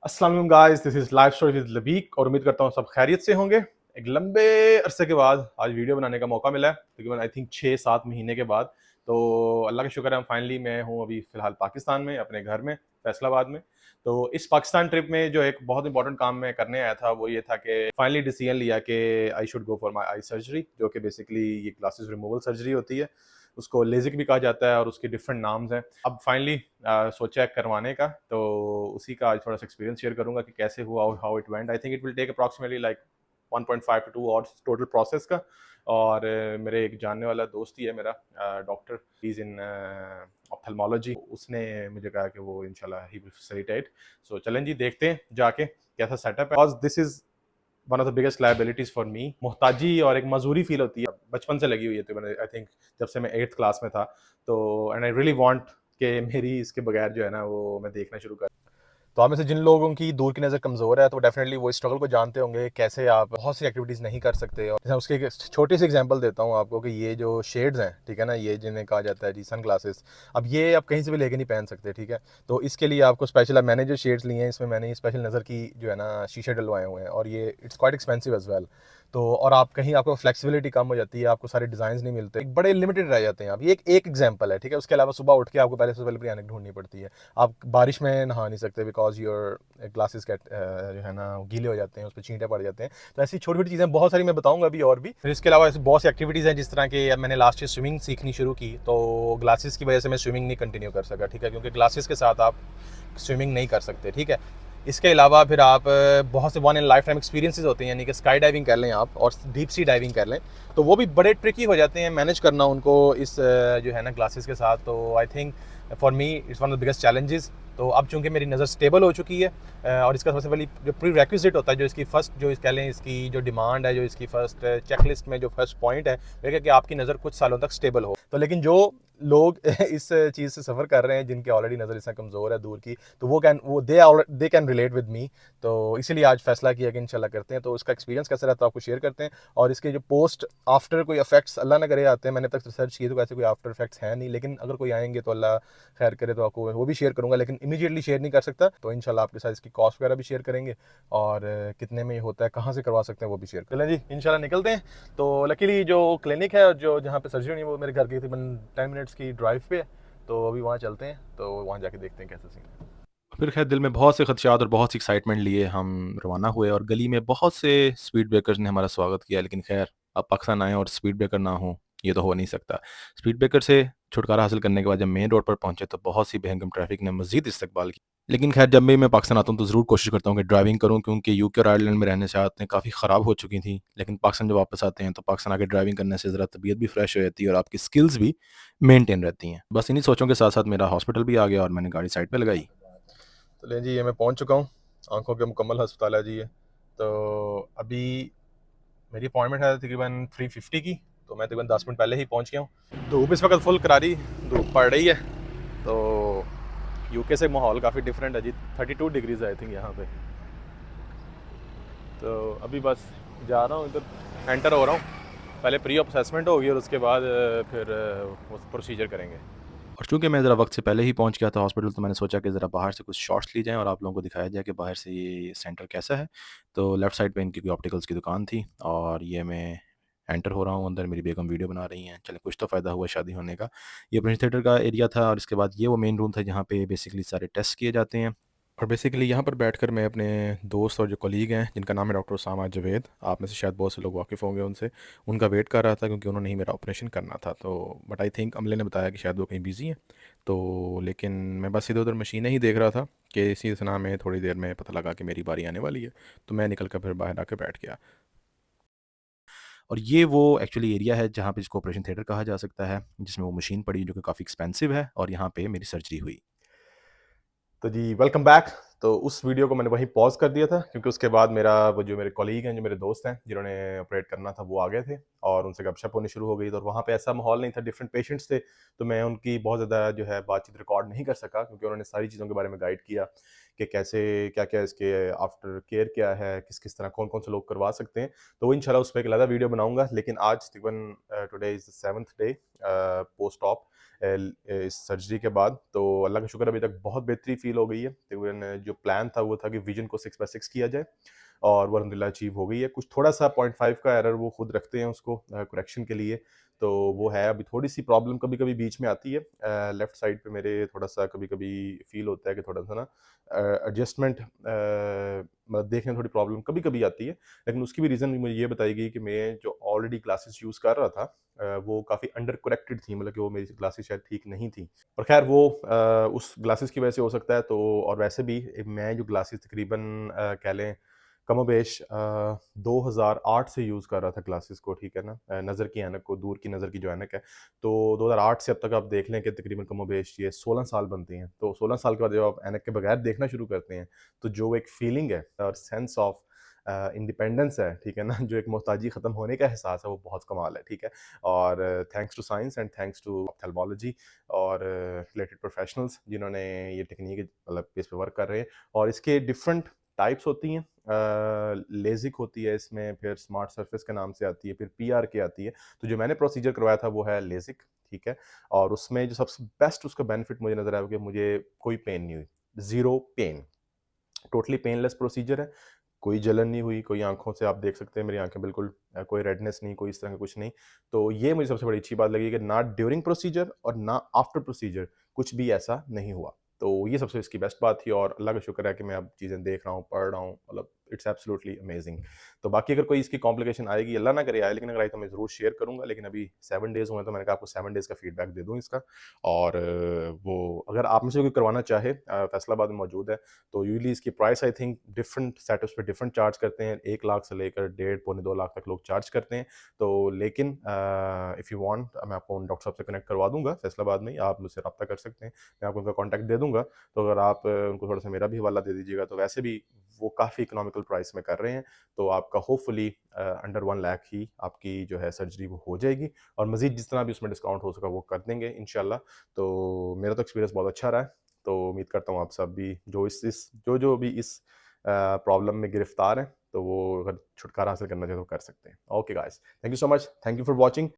अस्सलाम वालेकुम guys, this is life story with Labeek और उम्मीद करता हूँ सब खैरियत से होंगे। एक लंबे अरसे के बाद आज वीडियो बनाने का मौका मिला है, तकरीबन आई थिंक 6-7 महीने के बाद। तो अल्लाह का शुक्र है फाइनली मैं हूँ अभी फ़िलहाल पाकिस्तान में, अपने घर में, फैसलाबाद में। तो इस पाकिस्तान ट्रिप में जो एक बहुत इंपॉर्टेंट काम मैं करने आया था, वो ये था कि फाइनली डिसीजन लिया कि I should go for my eye surgery, जो कि बेसिकली ये ग्लासेस रिमूवल सर्जरी होती है। उसको लेज़िक भी कहा जाता है और उसके डिफरेंट नाम्स हैं। अब फाइनली सोचा है करवाने का, तो उसी का आज थोड़ा सा एक्सपीरियंस शेयर करूंगा कि कैसे हुआ और how it went. I think it will take approximately like 1.5 to 2 hours total process का। और मेरे एक जानने वाला दोस्त ही है मेरा, doctor, he is in ophthalmology. उसने मुझे कहा कि वो इंशाल्लाह ही विल फैसिलिटेट। सो चलें जी, देखते हैं जाके कैसा सेटअप है। Because this is one of the biggest liabilities for me. मोहताजी और एक मजूरी फील होती है, बचपन से लगी हुई है। तो मैंने आई थिंक जब से मैं 8th क्लास में था, तो एंड आई रियली वांट कि मेरी इसके बगैर जो है ना वो मैं देखना शुरू कर। तो आप में से जिन लोगों की दूर की नज़र कमज़ोर है, तो डेफिनेटली वो स्ट्रगल को जानते होंगे, कैसे आप बहुत सी एक्टिविटीज़ नहीं कर सकते। और जैसे उसकी एक छोटी सी एग्जांपल देता हूँ आपको कि ये जो शेड्स हैं, ठीक है ना, ये जिन्हें कहा जाता है जी सन ग्लासेस। अब ये आप कहीं से भी लेके नहीं पहन सकते, ठीक है। तो इसके लिए आपको स्पेशल, अब मैंने जो शेड्स लिए हैं इसमें मैंने स्पेशल नज़र की जो है ना शीशे डलवाए हुए हैं, और ये it's quite expensive as well. तो और आप कहीं आपको फ्लेक्सिबिलिटी कम हो जाती है, आपको सारे डिज़ाइन नहीं मिलते, एक बड़े लिमिटेड रह जाते हैं आप। ये एक एग्जाम्पल है, ठीक है। उसके अलावा सुबह उठ के आपको पहले से पहले प्लानिंग ढूंढनी पड़ती है। आप बारिश में नहा नहीं सकते बिकॉज योर ग्लासेस के जो है ना गीले हो जाते हैं, उस पर छींटे पड़ जाते हैं। तो ऐसी छोटी छोटी चीज़ें बहुत सारी मैं बताऊंगा अभी और भी। फिर इसके अलावा ऐसी बहुत सी एक्टिविटीज़ हैं, जिस तरह के अब मैंने लास्ट ईयर स्विमिंग सीखनी शुरू की, तो ग्लासेस की वजह से मैं स्विमिंग नहीं कंटिन्यू कर सका, ठीक है, क्योंकि ग्लासेस के साथ आप स्विमिंग नहीं कर सकते, ठीक है। इसके अलावा फिर आप बहुत से one in life time experiences होते हैं, यानी कि स्काई डाइविंग कर लें आप और डीप सी डाइविंग कर लें, तो वो भी बड़े ट्रिकी हो जाते हैं मैनेज करना उनको इस जो है ना ग्लासेस के साथ। तो I think for me it's one of the biggest challenges. तो अब चूंकि मेरी नज़र स्टेबल हो चुकी है, और इसका सबसे पहली जो प्री रेक्विजिट होता है, जो इसकी फ़र्स्ट जो कह लें इसकी जो डिमांड है, जो इसकी फ़र्स्ट चेकलिस्ट में जो फर्स्ट पॉइंट है, वो है कि आपकी नज़र कुछ सालों तक स्टेबल हो। तो लेकिन जो लोग इस चीज़ से सफ़र कर रहे हैं, जिनकी ऑलरेडी नज़र इससे कमज़ोर है दूर की, तो वो they can relate with me. तो इसीलिए आज फैसला किया कि इंशाल्लाह करते हैं। तो उसका एक्सपीरियंस कैसा रहता है आपको शेयर करते हैं, और इसके जो पोस्ट आफ्टर कोई इफेक्ट्स अल्लाह ना करे आते हैं। मैंने अब तक रिसर्च की तो ऐसे कोई आफ्टर इफेक्ट्स हैं नहीं, लेकिन अगर कोई आएंगे तो अल्लाह खैर करे तो आपको वो भी शेयर करूंगा, लेकिन इमीडिएटली शेयर नहीं कर सकता। तो इंशाल्लाह आपके साथ इसकी कॉस्ट वगैरह भी शेयर करेंगे, और कितने में ये होता है, कहाँ से करवा सकते हैं, वो भी शेयर करें जी। इंशाल्लाह निकलते हैं। तो लकीली जो क्लिनिक है, जो जहाँ पे सर्जरी हुई, वो मेरे घर की तकरीबन 10 मिनट्स की ड्राइव पे है। तो अभी वहाँ चलते हैं, तो वहाँ जाके देखते हैं कैसा सीन है। फिर खैर दिल में बहुत से खदशात और बहुत सी एक्साइटमेंट लिए हम रवाना हुए, और गली में बहुत से स्पीड ब्रेकर्स ने हमारा स्वागत किया। लेकिन खैर, अब पाकिस्तान आए और स्पीड ब्रेकर ना हो, ये तो हो नहीं सकता। स्पीड ब्रेकर से छुटकारा हासिल करने के बाद जब मेन रोड पर पहुंचे, तो बहुत सी बेहंगम ट्रैफिक ने मजीद इस्तकबाल किया। लेकिन खैर, जब भी मैं पाकिस्तान आता हूँ तो ज़रूर कोशिश करता हूँ कि ड्राइविंग करूँ, क्योंकि यूके और आयरलैंड में रहने से आदतें काफ़ी ख़राब हो चुकी थी। लेकिन पाकिस्तान जब वापस आते हैं, तो पाकिस्तान आके ड्राइविंग करने से ज़रा तबीयत भी फ्रेश हो जाती है और आपकी स्किल्स भी मेनटेन रहती हैं। बस इन्हीं सोचों के साथ साथ मेरा हॉस्पिटल भी आ गया और मैंने गाड़ी साइड पर लगाई। तो ले जी, ये मैं पहुंच चुका हूँ। आंखों के मुकम्मल अस्पताल है जी ये। तो अभी मेरी अपॉइंटमेंट है तकरीबन 3:50 की, तो मैं तकरीबन 10 मिनट पहले ही पहुंच गया हूँ। धूप इस वक्त फुल करारी धूप पड़ रही है। तो यूके से माहौल काफ़ी डिफरेंट है जी। 32 डिग्रीज है आई थिंक यहाँ पे। तो अभी बस जा रहा हूँ इधर, एंटर हो रहा हूँ। पहले प्री असेसमेंट होगी और उसके बाद फिर वो प्रोसीजर करेंगे। और चूंकि मैं ज़रा वक्त से पहले ही पहुंच गया था हॉस्पिटल, तो मैंने सोचा कि ज़रा बाहर से कुछ शॉट्स ली जाएं और आप लोगों को दिखाया जाए कि बाहर से ये सेंटर कैसा है। तो लेफ़्ट साइड पे इनकी कोई ऑप्टिकल्स की दुकान थी, और ये मैं एंटर हो रहा हूँ अंदर। मेरी बेगम वीडियो बना रही हैं। चले, कुछ तो फ़ायदा हुआ शादी होने का। ये प्रिंस थिएटर का एरिया था, और इसके बाद ये वो मेन रूम था जहाँ पे बेसिकली सारे टेस्ट किए जाते हैं। और बेसिकली यहाँ पर बैठकर मैं अपने दोस्त और जो कलीग हैं, जिनका नाम है डॉक्टर उसामा जवेद, आप में से शायद बहुत से लोग वाकिफ़ होंगे उनसे, उनका वेट कर रहा था, क्योंकि उन्होंने ही मेरा ऑपरेशन करना था। तो बट आई थिंक अमले ने बताया कि शायद वो कहीं बिज़ी हैं। तो लेकिन मैं बस इधर उधर मशीनें ही देख रहा था कि इसी सिलसिला में थोड़ी देर में पता लगा कि मेरी बारी आने वाली है। तो मैं निकल कर फिर बाहर आकर बैठ गया। और ये वो एक्चुअली एरिया है जहाँ पे इसको ऑपरेशन थिएटर कहा जा सकता है, जिसमें वो मशीन पड़ी जो कि काफ़ी एक्सपेंसिव है, और यहाँ पे मेरी सर्जरी हुई। तो जी, वेलकम बैक। तो उस वीडियो को मैंने वहीं पॉज़ कर दिया था, क्योंकि उसके बाद वो जो मेरे कॉलीग हैं, जो मेरे दोस्त हैं, जिन्होंने ऑपरेट करना था, वो आ गए थे और उनसे गपशप होनी शुरू हो गई। तो वहाँ पे ऐसा माहौल नहीं था, डिफरेंट पेशेंट्स थे, तो मैं उनकी बहुत ज़्यादा जो है बातचीत रिकॉर्ड नहीं कर सका, क्योंकि उन्होंने सारी चीज़ों के बारे में गाइड किया कि कैसे क्या-क्या इसके आफ्टर केयर क्या है, किस-किस तरह कौन-कौन से लोग करवा सकते हैं। तो वो इंशाल्लाह उस पे एक अलग वीडियो बनाऊँगा। लेकिन आज तकरीबन today is the 7th day post op. इस सर्जरी के बाद। तो अल्लाह का शुक्र अभी तक बहुत बेहतरी फ़ील हो गई है। तकरीबन जो प्लान था वो था कि विज़न को 6/6 किया जाए और वो अल्हम्दुलिल्लाह अचीव हो गई है। कुछ थोड़ा-सा 0.5 का एरर वो खुद रखते हैं उसको करेक्शन के लिए, तो वो है। अभी थोड़ी-सी प्रॉब्लम कभी-कभी बीच में आती है। लेफ्ट साइड पे मेरे थोड़ा-सा कभी-कभी फ़ील होता है कि थोड़ा-सा ना एडजस्टमेंट मतलब देखने में थोड़ी प्रॉब्लम कभी-कभी आती है। लेकिन उसकी भी रीज़न मुझे ये बताई गई कि मैं जो ऑलरेडी ग्लासेस यूज़ कर रहा था वो काफ़ी अंडर करेक्टेड थी, मतलब कि वो मेरी ग्लासेस शायद ठीक नहीं थी। और ख़ैर वो उस ग्लासेस की वजह से हो सकता है। तो और वैसे भी मैं जो ग्लासेस तकरीबन कह लें कमोबेश 2008 से यूज़ कर रहा था ग्लासेस को, ठीक है ना? नज़र की ऐनक को, दूर की नज़र की जो ऐनक है, तो 2008 से अब तक आप देख लें कि तकरीबन कमोबेश ये 16 साल बनती हैं। तो 16 साल के बाद जब आप ऐनक के बगैर देखना शुरू करते हैं, तो जो एक फीलिंग है और सेंस ऑफ इंडिपेंडेंस है, ठीक है ना? जो एक मोहताजी ख़त्म होने का एहसास है, वो बहुत कमाल है, ठीक है? और thanks to science and thanks to ophthalmology और रिलेटेड प्रोफेशनल्स जिन्होंने ये टेक्नीक मतलब इस पे वर्क कर रहे हैं। और इसके डिफरेंट टाइप्स होती हैं। लेज़िक होती है इसमें, फिर स्मार्ट सरफेस के नाम से आती है, फिर पीआरके आती है। तो जो मैंने प्रोसीजर करवाया था वो है लेज़िक, ठीक है? और उसमें जो सबसे बेस्ट उसका बेनिफिट मुझे नज़र आया कि मुझे कोई पेन नहीं हुई, zero pain, totally painless procedure है। कोई जलन नहीं हुई, कोई आँखों से आप देख सकते हैं मेरी आँखें बिल्कुल कोई रेडनेस नहीं, कोई इस तरह का कुछ नहीं। तो ये मुझे सबसे बड़ी अच्छी बात लगी कि ना ड्यूरिंग प्रोसीजर और ना आफ्टर प्रोसीजर कुछ भी ऐसा नहीं हुआ। तो ये सबसे इसकी बेस्ट बात थी और अल्लाह का शुक्र है कि मैं अब चीज़ें देख रहा हूँ, पढ़ रहा हूँ, मतलब इट्स एब्सोल्युटली अमेजिंग। तो बाकी अगर कोई इसकी कॉम्प्लिकेशन आएगी, अल्लाह ना करे आए, लेकिन अगर आई तो मैं ज़रूर शेयर करूँगा। लेकिन अभी 7 डेज़ हुए हैं, तो मैंने कहा आपको 7 डेज़ का फीडबैक दे दूँ इसका। और वो अगर आप में से कोई करवाना चाहे फैसलाबाद में मौजूद है, तो यूजुअली इसकी price I think different setups पे डिफरेंट चार्ज करते हैं। 1 लाख से लेकर डेढ़ पौने 2 लाख तक लोग चार्ज करते हैं। तो लेकिन इफ़ यू वांट मैं आपको उन डॉक्टर साहब से कनेक्ट करवा दूँगा फैसलाबाद में ही, आप मुझसे रब्ता कर सकते हैं। मैं आपको उनका कॉन्टैक्ट दे दूँगा। तो अगर आप उनको थोड़ा-सा मेरा भी हवाला दे दीजिएगा, तो वैसे भी वो काफ़ी इकोनॉमिकल प्राइस में कर रहे हैं। तो आपका होपफुली अंडर 1 लाख ही आपकी जो है सर्जरी वो हो जाएगी और मज़ीद जितना भी उसमें डिस्काउंट हो सका वो कर देंगे इंशाल्लाह। तो मेरा तो एक्सपीरियंस बहुत अच्छा रहा है। तो उम्मीद करता हूँ आप सब भी जो इस जो भी इस प्रॉब्लम में गिरफ्तार हैं, तो वो अगर छुटकारा हासिल करना चाहें तो कर सकते हैं। Okay guys, thank you so much, thank you for watching.